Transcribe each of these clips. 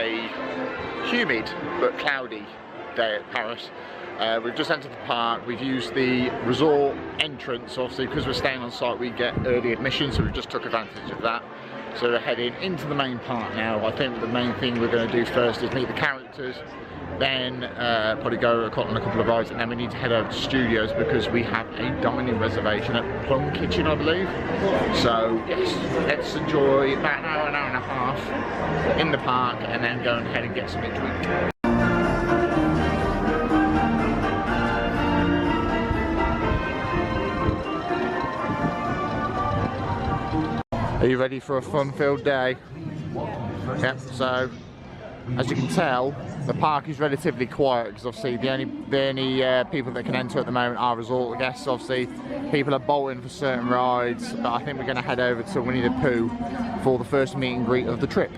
a humid but cloudy day at Paris. We've just entered the park. We've used the resort entrance. Obviously, because we're staying on site, we get early admission, so we just took advantage of that. So we're heading into the main park now. I think the main thing we're going to do first is meet the characters, then probably go on a couple of rides, and then we need to head over to studios because we have a dining reservation at Pym Kitchen, I believe. So yes, let's enjoy about an hour and a half in the park, and then go ahead and get something to eat. Are you ready for a fun-filled day? Yep, so as you can tell, the park is relatively quiet because obviously the only people that can enter at the moment are resort guests. Obviously, people are bolting for certain rides, but I think we're going to head over to Winnie the Pooh for the first meet and greet of the trip.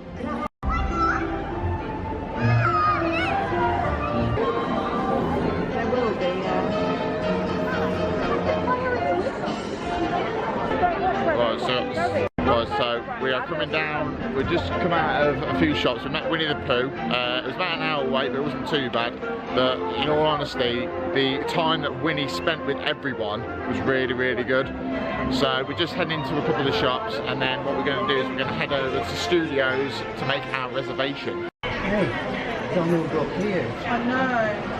So we are coming down, we've just come out of a few shops. We met Winnie the Pooh. It was about an hour wait, but it wasn't too bad. But in all honesty, the time that Winnie spent with everyone was really, really good. So we're just heading into a couple of shops, and then what we're going to do is we're going to head over to studios to make our reservation. Hey, Donald got here. I know.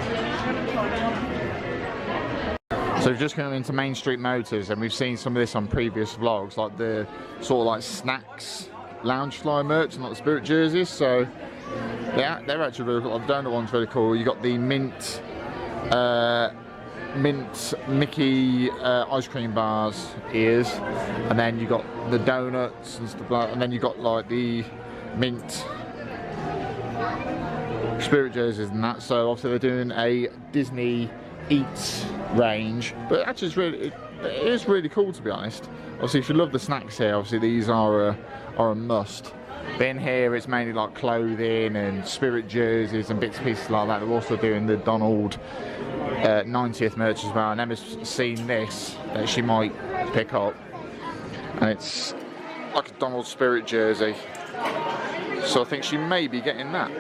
So we've just come into Main Street Motors, and we've seen some of this on previous vlogs, like the sort of like snacks, lounge fly merch, and like the Spirit jerseys. So yeah, they're actually really cool. The donut one's really cool. You got the mint Mickey ice cream bars ears, and then you got the donuts and stuff like that, and then you got like the mint Spirit jerseys and that. So obviously they're doing a Disney Eats range, but actually it is really cool, to be honest. Obviously, if you love the snacks here, obviously these are a must. But in here it's mainly like clothing and Spirit jerseys and bits and pieces like that. They're also doing the Donald 90th merch as well, and Emma's seen this that she might pick up, and it's like a Donald Spirit jersey, so I think she may be getting that.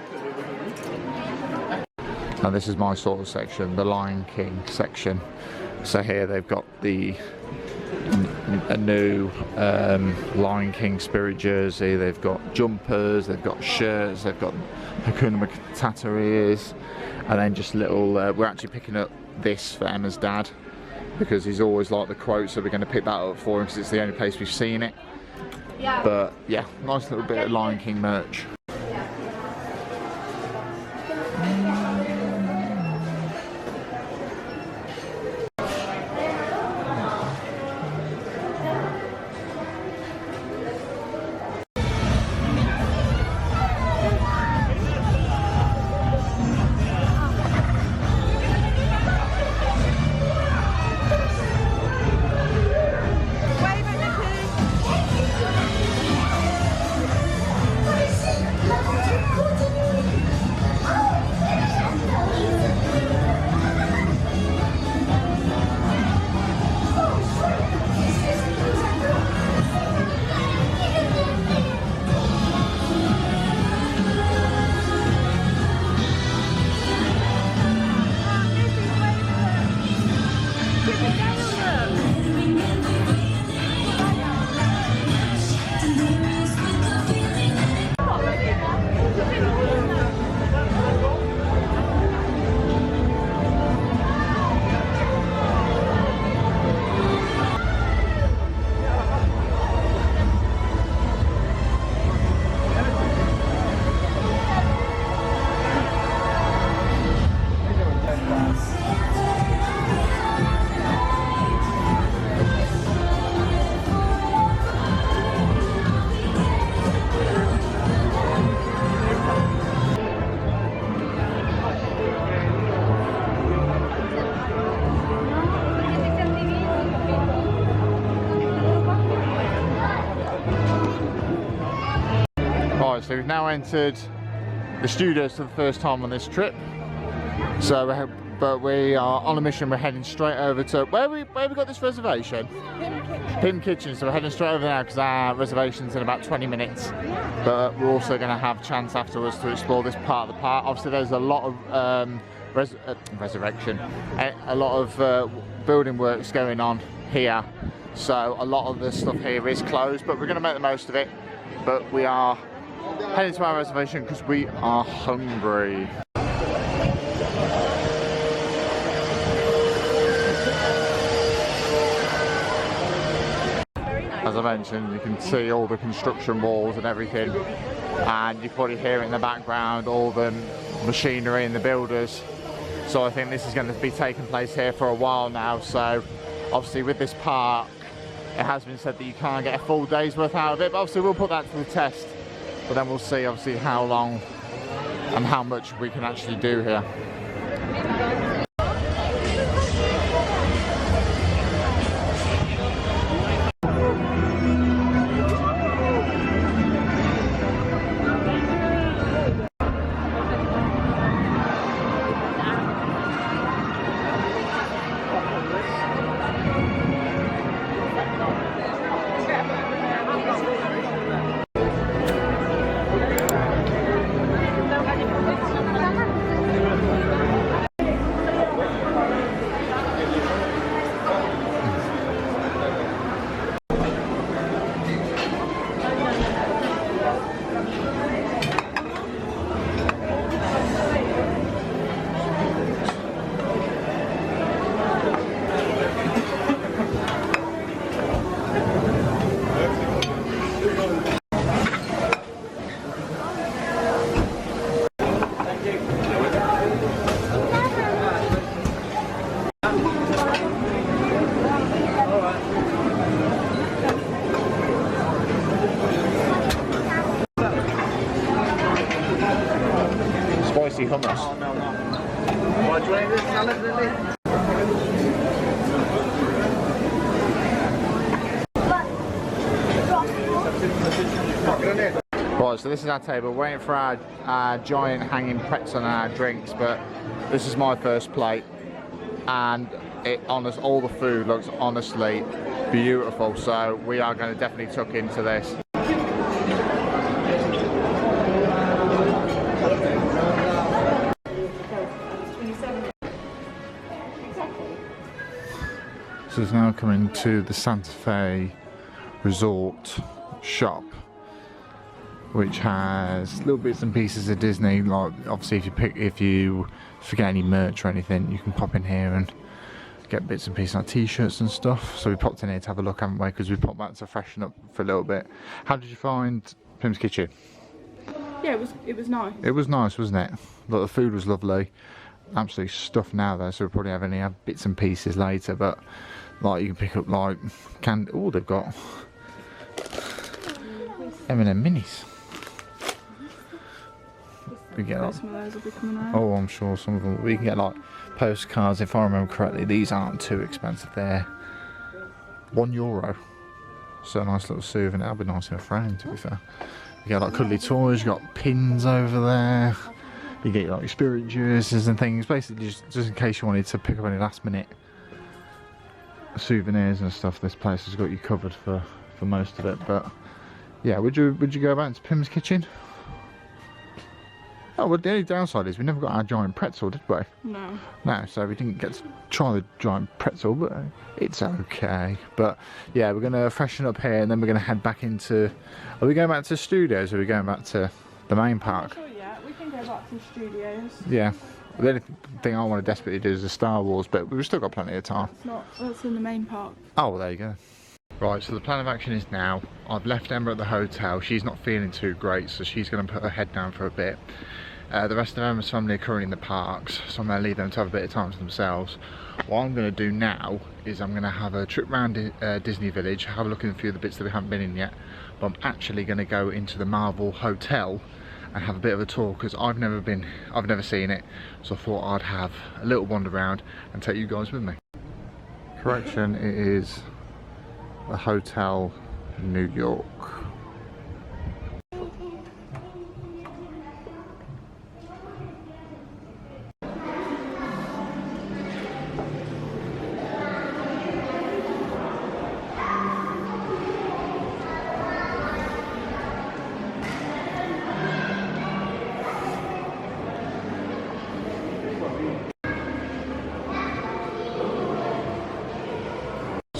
Now this is my sort of section, the Lion King section. So here they've got a new Lion King Spirit jersey, they've got jumpers, they've got shirts, they've got Hakuna Matata ears, and then just little, we're actually picking up this for Emma's dad because he's always liked the quote, so we're going to pick that up for him because it's the only place we've seen it. Yeah. But yeah, nice little bit of Lion King merch. So we've now entered the studios for the first time on this trip. So but we are on a mission. We're heading straight over to where we got this reservation. Pym Kitchen. So we're heading straight over there because our reservation's in about 20 minutes. But we're also going to have a chance afterwards to explore this part of the park. Obviously, there's a lot of resurrection, a lot of building works going on here. So a lot of the stuff here is closed, but we're going to make the most of it. But we are heading to our reservation because we are hungry. As I mentioned, you can see all the construction walls and everything, and you can probably hear it in the background, all the machinery and the builders. So I think this is going to be taking place here for a while now. So obviously with this park, it has been said that you can't get a full day's worth out of it, but obviously we'll put that to the test. But then we'll see obviously how long and how much we can actually do here. Spicy hummus. Oh, no, no. What, do you want this salad, Lily? Right, so this is our table. We're waiting for our giant hanging pretzel and our drinks, but this is my first plate, and all the food looks honestly beautiful. So we are going to definitely tuck into this. So it's now coming to the Santa Fe Resort shop, which has little bits and pieces of Disney. Like obviously, if you forget any merch or anything, you can pop in here and get bits and pieces like t-shirts and stuff. So we popped in here to have a look, haven't we? Because we popped back to freshen up for a little bit. How did you find Pym's Kitchen? Yeah, it was nice. It was nice, wasn't it? Look, the food was lovely. Absolutely stuffed now though, so we'll probably have bits and pieces later. But like you can pick up like oh, they've got M&M minis. We get like, some of those will be coming out. oh, I'm sure some of them. We can get like postcards, if I remember correctly. These aren't too expensive. They're €1. So a nice little souvenir. That'll be nice in a frame, to be fair. You get like cuddly toys. You got pins over there. You get like spirit juices and things. Basically, just in case you wanted to pick up any last minute souvenirs and stuff. This place has got you covered for most of it. But yeah, would you go back to Pym's Kitchen? Oh, well, the only downside is we never got our giant pretzel, did we? No. No, so we didn't get to try the giant pretzel, but it's okay. But yeah, we're going to freshen up here and then we're going to head back into... Are we going back to studios or are we going back to the main park? I'm not sure yet. We can go back to studios. Yeah. The only thing I want to desperately do is the Star Wars, but we've still got plenty of time. That's in the main park. Oh, well, there you go. Right, so the plan of action is now, I've left Emma at the hotel. She's not feeling too great, so she's going to put her head down for a bit. The rest of Emma's family are currently in the parks, so I'm going to leave them to have a bit of time to themselves. What I'm going to do now is I'm going to have a trip around Disney Village, have a look at a few of the bits that we haven't been in yet, but I'm actually going to go into the Marvel Hotel and have a bit of a tour because I've never seen it, so I thought I'd have a little wander around and take you guys with me. Correction, it is the Hotel New York.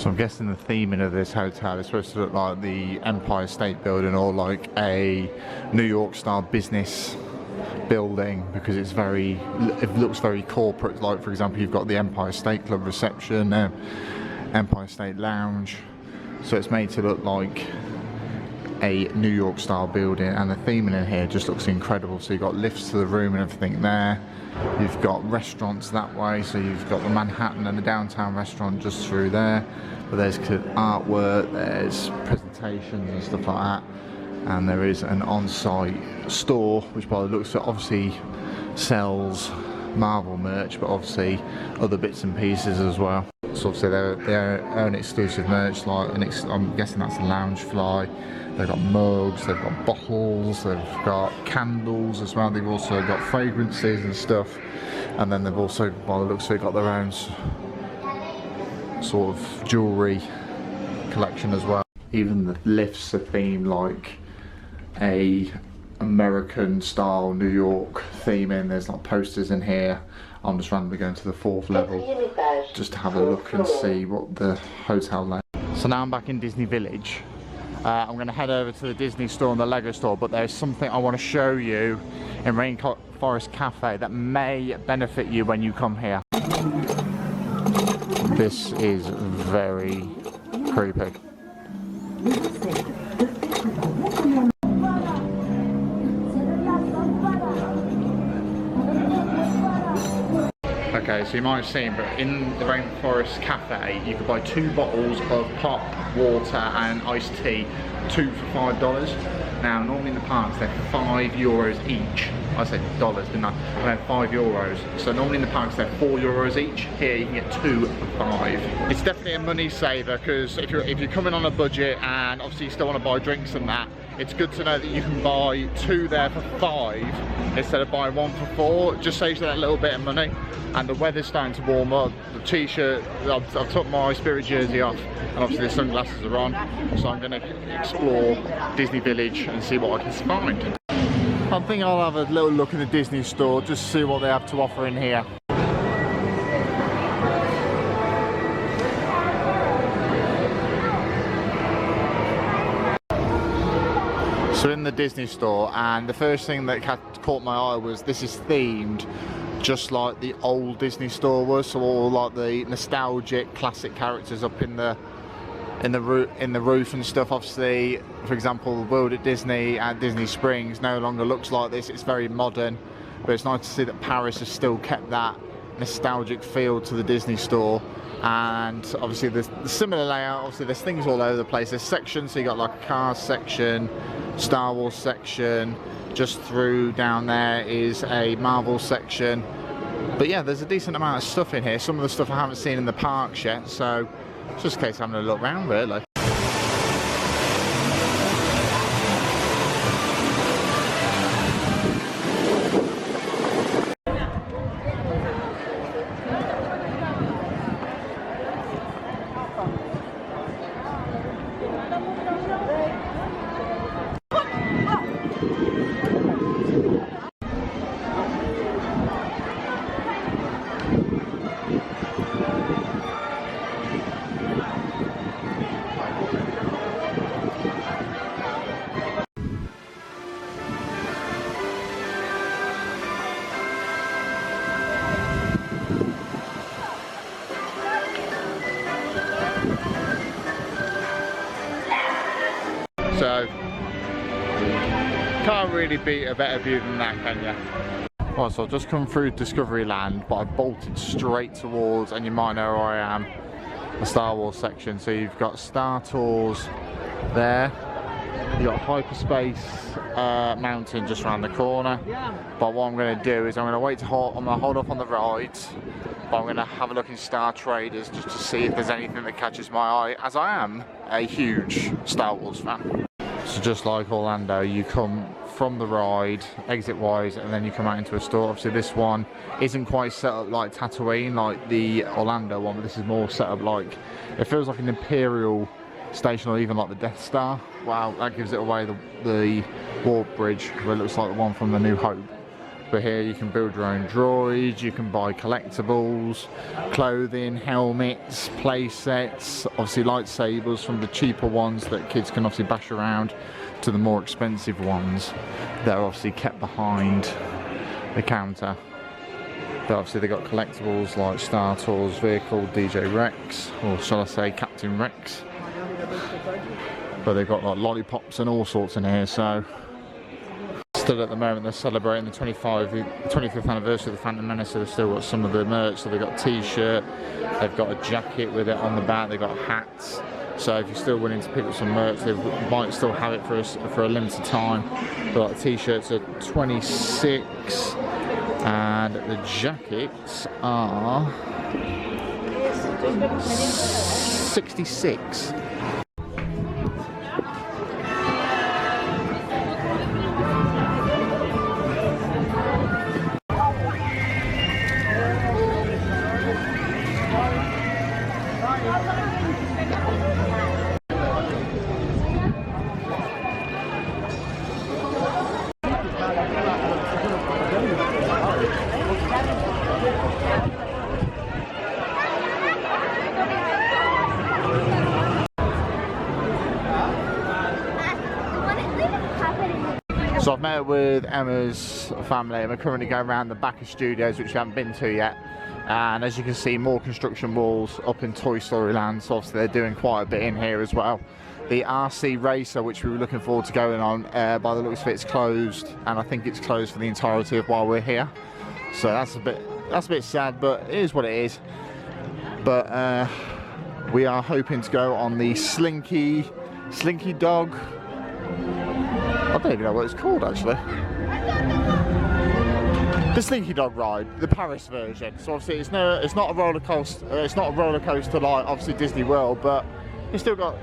So I'm guessing the theming of this hotel is supposed to look like the Empire State Building or like a New York style business building, because it looks very corporate. Like for example, you've got the Empire State Club reception, Empire State Lounge, so it's made to look like a New York style building, and the theming in here just looks incredible. So you've got lifts to the room and everything there. You've got restaurants that way, so you've got the Manhattan and the downtown restaurant just through there. But there's artwork, there's presentations and stuff like that, and there is an on-site store which by the looks of it obviously sells Marvel merch, but obviously other bits and pieces as well. So obviously their own exclusive merch, like I'm guessing that's a Loungefly. They've got mugs, they've got bottles, they've got candles as well. They've also got fragrances and stuff, and then they've also, by the looks of it, got their own sort of jewellery collection as well. Even the lifts are themed like a American style New York theming. There's like posters in here. I'm just randomly going to the 4th level just to have a look and see what the hotel like. So now I'm back in Disney Village. I'm going to head over to the Disney store and the Lego store, but there's something I want to show you in Rainforest Cafe that may benefit you when you come here. This is very creepy. Okay, so you might have seen, but in the Rainforest Cafe, you could buy 2 bottles of pop, water and iced tea, 2 for $5. Now, normally in the parks, they're €5 each. I said dollars, didn't I? They're €5. So normally in the parks, they're €4 each. Here, you can get 2 for $5. It's definitely a money saver, because if you're coming on a budget and obviously you still want to buy drinks and that, it's good to know that you can buy 2 there for $5 instead of buying 1 for $4. It just saves you that little bit of money. And the weather's starting to warm up. The t-shirt, I've took my Spirit jersey off, and obviously the sunglasses are on. So I'm going to explore Disney Village and see what I can find. I think I'll have a little look in the Disney store just to see what they have to offer in here. So in the Disney store, and the first thing that caught my eye was this is themed just like the old Disney store was, so all like the nostalgic classic characters up in the roof and stuff. Obviously, for example, the World at Disney and Disney Springs no longer looks like this. It's very modern, but it's nice to see that Paris has still kept that nostalgic feel to the Disney store. And obviously the similar layout. Obviously there's things all over the place. There's sections, so you got like a Cars section, Star Wars section, just through down there is a Marvel section. But yeah, there's a decent amount of stuff in here. Some of the stuff I haven't seen in the parks yet, so it's just a case of having a look around really. So, can't really beat a better view than that, can you? Right, so I've just come through Discoveryland, but I bolted straight towards, and you might know where I am, the Star Wars section. So you've got Star Tours there, you've got Hyperspace Mountain just around the corner. But what I'm going to do is I'm going to hold off on the rides, but I'm going to have a look in Star Traders just to see if there's anything that catches my eye, as I am a huge Star Wars fan. So just like Orlando, you come from the ride, exit-wise, and then you come out into a store. Obviously this one isn't quite set up like Tatooine, like the Orlando one, but this is more set up like, it feels like an Imperial station, or even like the Death Star. Wow, that gives it away, the warp bridge, where it looks like the one from the New Hope. But here you can build your own droids, you can buy collectibles, clothing, helmets, play sets, obviously lightsabers, from the cheaper ones that kids can obviously bash around to the more expensive ones that are obviously kept behind the counter. But obviously they've got collectibles like Star Tours vehicle, DJ Rex, or shall I say Captain Rex. But they've got like lollipops and all sorts in here, so still at the moment they're celebrating the 25th anniversary of the Phantom Menace, so they've still got some of the merch. So they've got a t-shirt, they've got a jacket with it on the back, they've got hats. So if you're still willing to pick up some merch, they might still have it for a limited time. But like the t-shirts are 26 and the jackets are 66. So I've met with Emma's family and we're currently going around the back of studios, which we haven't been to yet. And as you can see, more construction walls up in Toy Story Land, so obviously they're doing quite a bit in here as well. The RC Racer, which we were looking forward to going on, by the looks of it, it's closed, and I think it's closed for the entirety of while we're here. So that's a bit sad, but it is what it is. But we are hoping to go on the Slinky Dog. I don't even know what it's called actually. The Slinky Dog ride, the Paris version. So obviously it's not a roller coaster. It's not a roller coaster like obviously Disney World, but it still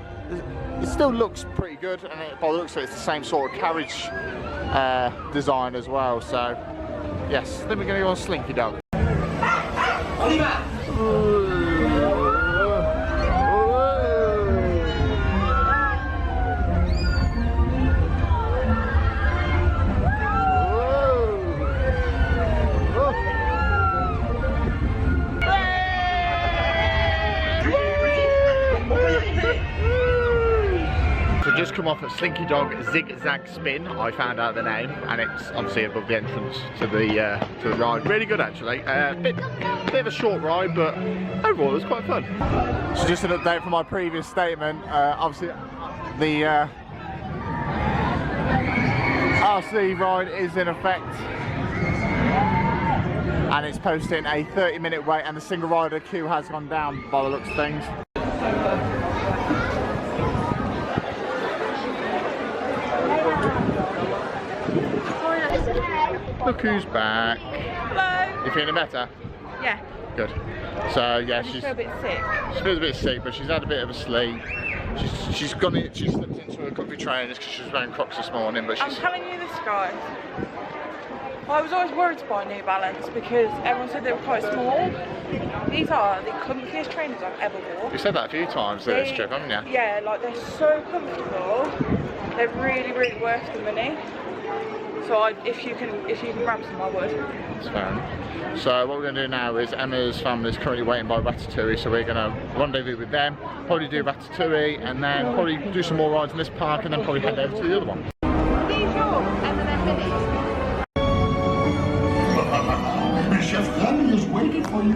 looks pretty good, and by the looks of it, it's the same sort of carriage design as well. So yes, then we're going to go on Slinky Dog. Just come off at Slinky Dog Zigzag Spin. I found out the name, and it's obviously above the entrance to the ride. Really good actually. Bit of a short ride, but overall it was quite fun. So just an update from my previous statement. Obviously the RC ride is in effect, and it's posting a 30-minute wait, and the single rider queue has gone down by the looks of things. Look who's back. Hello. You feeling better? Yeah. Good. So yeah, I just feel a bit sick. She feels a bit sick, but she's had a bit of a sleep. She slipped into her comfy trainers because she was wearing Crocs this morning. But I'm telling you this, guys. I was always worried to buy New Balance because everyone said they were quite small. These are the comfiest trainers I've ever worn. You said that a few times this trip, haven't you? Yeah, like they're so comfortable. They're really, really worth the money. So if you can grab some, I would. That's fair enough. So what we're going to do now is Emma's family is currently waiting by Ratatouille, so we're going to rendezvous with them, probably do Ratatouille, and then probably do some more rides in this park, and then probably head over to the other one. These yours, M&M minis. Chef Rami is waiting for you.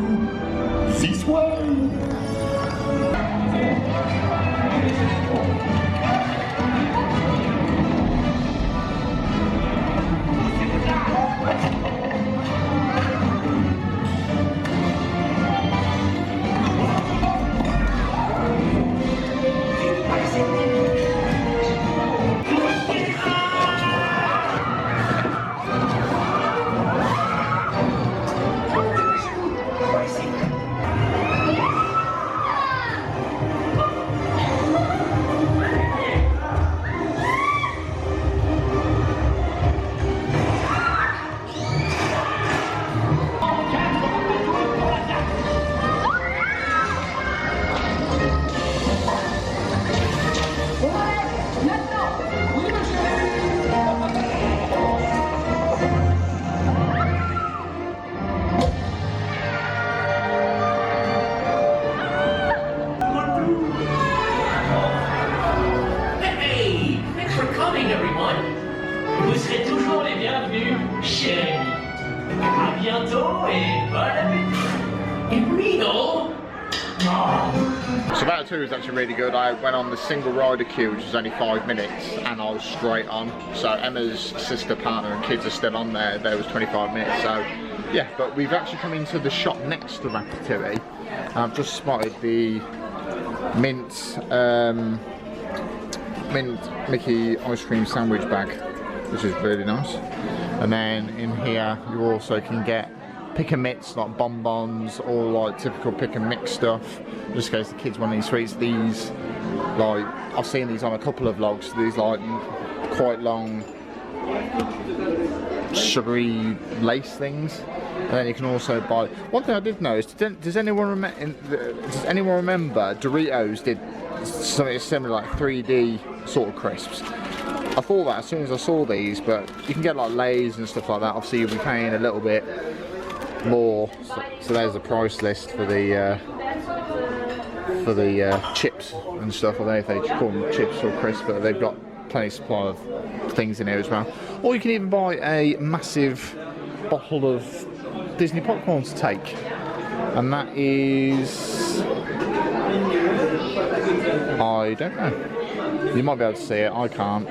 This way. bientôt et bon appétit. Et Riddle. So that too was actually really good. I went on the single rider queue, which was only 5 minutes, and I was straight on. So Emma's sister, partner and kids are still on there. There was 25 minutes, so yeah. But we've actually come into the shop next to Ratatouille. I've just spotted the mint Mickey ice cream sandwich bag, which is really nice. And then in here you also can get pick and mix, like bonbons, all like typical pick and mix stuff, just in case the kids want any sweets. These, like, I've seen these on a couple of vlogs, these like quite long sugary lace things. And then you can also buy, one thing I did notice, does anyone remember Doritos did something similar, like 3D sort of crisps? I thought that as soon as I saw these, but you can get like Lay's and stuff like that. Obviously you'll be paying a little bit more, so there's the price list for the chips and stuff. Or they call them chips or crisps, but they've got plenty of supply of things in here as well. Or you can even buy a massive bottle of Disney popcorn to take, and that is, I don't know. You might be able to see it. I can't.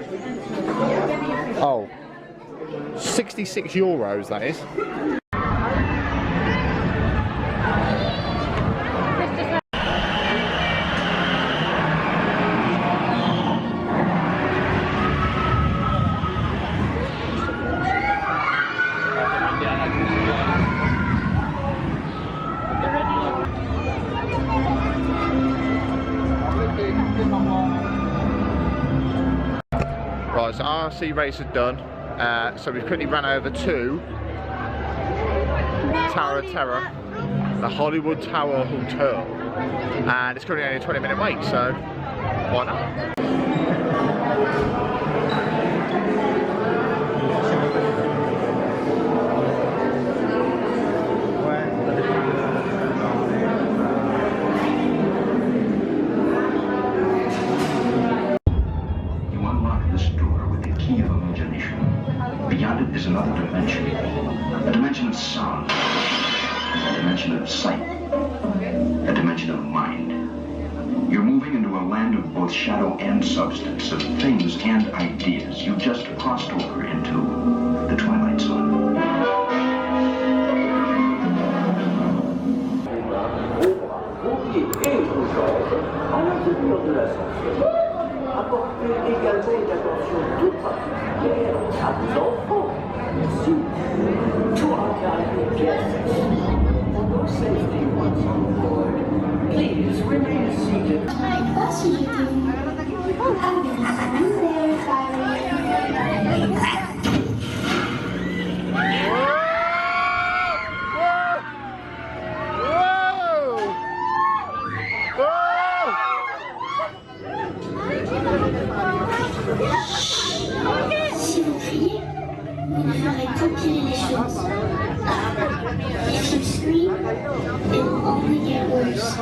Oh, 66 euros that is. Right, so RC race is done. So we've quickly ran over to Tower of Terror, the Hollywood Tower Hotel, and it's currently only a 20-minute wait, so why not? Beyond it is another dimension, a dimension of sound, a dimension of sight, a dimension of mind. You're moving into a land of both shadow and substance, of things and ideas. You just crossed over into the Twilight Zone. Apportez également une attention toute particulière à vos enfants. Merci. To our valued guests, for your safety once on board, please remain seated. Si vous criez, vous ne ferez qu'empirer les choses. If you scream, it will only get worse.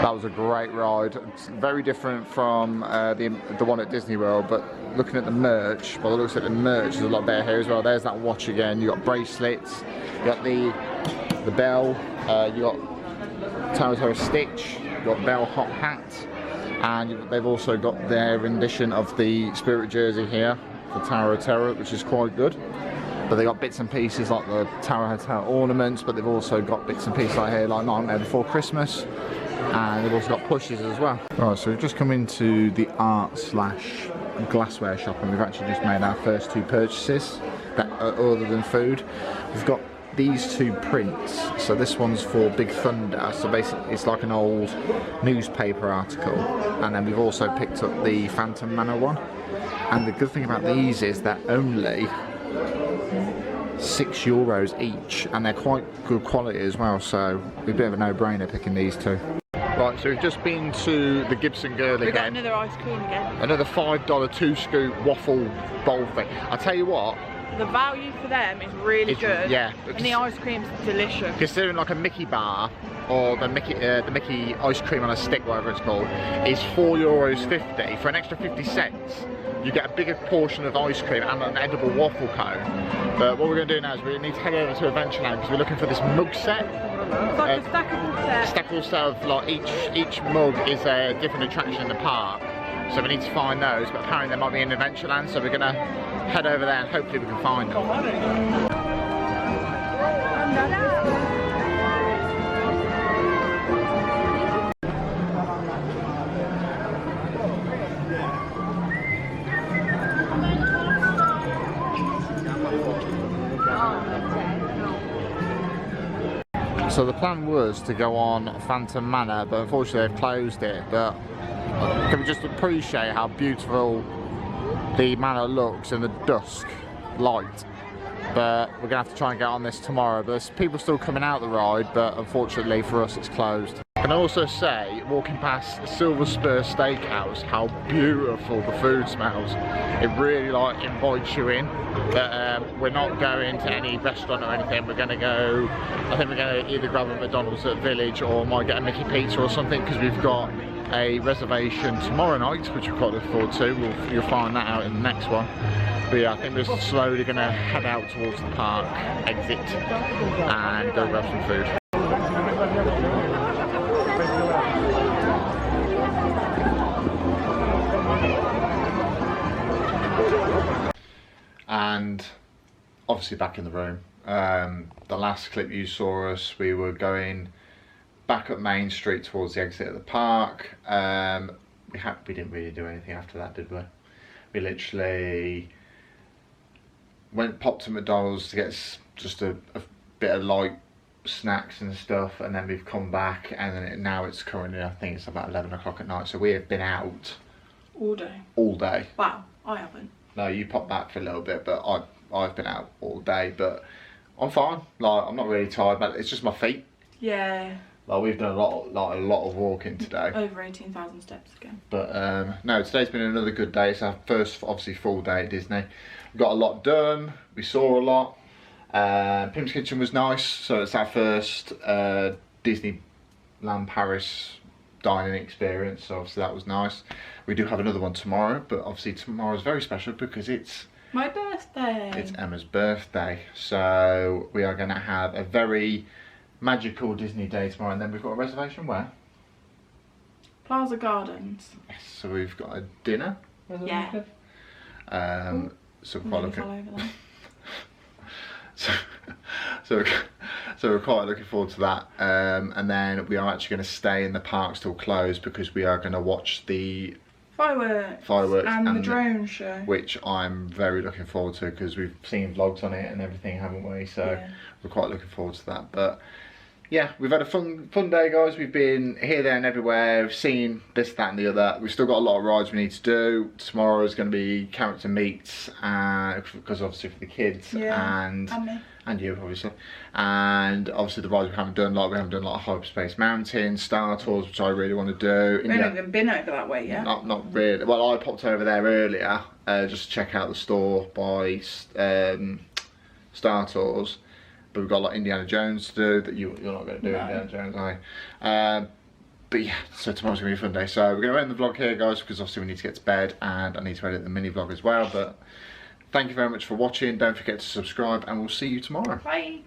That was a great ride. It's very different from the one at Disney World, but looking at the merch, by the looks of the merch, there's a lot better here as well. There's that watch again. You got bracelets, you got the bell, you got Tower of Terror Stitch, you got Bell Hot hat, and they've also got their rendition of the Spirit jersey here for Tower of Terror, which is quite good. But they got bits and pieces like the Tower Hotel ornaments, but they've also got bits and pieces like here, like Nightmare Before Christmas. And they've also got plushies as well. Right, so we've just come into the art/glassware shop, and we've actually just made our first two purchases that other than food. We've got these two prints. So this one's for Big Thunder, so basically it's like an old newspaper article, and then we've also picked up the Phantom Manor one. And the good thing about these is they're only €6 each, and they're quite good quality as well, so it'd be a bit of a no-brainer picking these two. Right, so we've just been to the Gibson Girl We got again. another ice cream again. Another $5 2-scoop waffle bowl thing. I'll tell you what, The value for them is really It's- good. yeah. And the ice cream's delicious. considering like a Mickey bar or the Mickey ice cream on a stick, whatever it's called, is €4.50. For an extra 50 cents, you get a bigger portion of ice cream and an edible waffle cone. But what we're going to do now is we need to head over to Adventureland because we're looking for this mug set. It's like a stackable set. Stackable set of like each mug is a different attraction in the park. So we need to find those, but apparently they might be in Adventureland, so we're going to head over there and hopefully we can find them. So the plan was to go on Phantom Manor, but unfortunately they've closed it. But can we just appreciate how beautiful the manor looks in the dusk light? But we're gonna have to try and get on this tomorrow. But there's people still coming out the ride, but unfortunately for us it's closed. I can also say, walking past Silver Spur Steakhouse, how beautiful the food smells. It really like invites you in. But we're not going to any restaurant or anything. We're going to go, I think we're going to either grab a McDonald's at Village or might get a Mickey Pizza or something, because we've got a reservation tomorrow night, which we're quite looking forward to. You'll find that out in the next one. But yeah, I think we're slowly going to head out towards the park exit and go grab some food. And obviously back in the room. The last clip you saw us, we were going back up Main Street towards the exit of the park. We didn't really do anything after that, did we? We literally popped to McDonald's to get just a bit of light snacks and stuff, and then we've come back, and then now it's currently, I think it's about 11 o'clock at night, so we have been out All day. all day. Wow, I haven't. No, you popped back for a little bit, but I've been out all day, but I'm fine. Like, I'm not really tired, but it's just my feet. Yeah. Like, we've done a lot of walking today. Over 18,000 steps again. But no, today's been another good day. It's our first, obviously, full day at Disney. We got a lot done. We saw a lot. Pym's Kitchen was nice. So it's our first Disneyland Paris dining experience. So obviously that was nice. We do have another one tomorrow, but obviously tomorrow's very special because it's My birthday. It's Emma's birthday. So we are going to have a very magical Disney day tomorrow, and then we've got a reservation where? Plaza Gardens. Yes, so we've got a dinner reservation. Yeah. So we're quite Nearly fell looking. over there. So we're quite looking forward to that, and then we are actually going to stay in the parks till closed because we are going to watch the Fireworks and the drone show, which I'm very looking forward to because we've seen vlogs on it and everything, haven't we? So yeah. We're quite looking forward to that. But yeah, we've had a fun day, guys. We've been here, there and everywhere. We've seen this, that and the other. We've still got a lot of rides we need to do. Tomorrow is going to be character meets, because obviously for the kids, yeah. and you obviously, and obviously the rides we haven't done. Like we haven't done like Hyperspace Mountain, Star Tours, which I really want to do. We haven't even been over that way yet. Not really. Well, I popped over there earlier just to check out the store by Star Tours. But we've got like Indiana Jones to do that you're not going to do. No. Indiana Jones, are you? But yeah, so tomorrow's going to be a fun day. So we're going to end the vlog here, guys, because obviously we need to get to bed and I need to edit the mini vlog as well. But thank you very much for watching. Don't forget to subscribe and we'll see you tomorrow. Bye.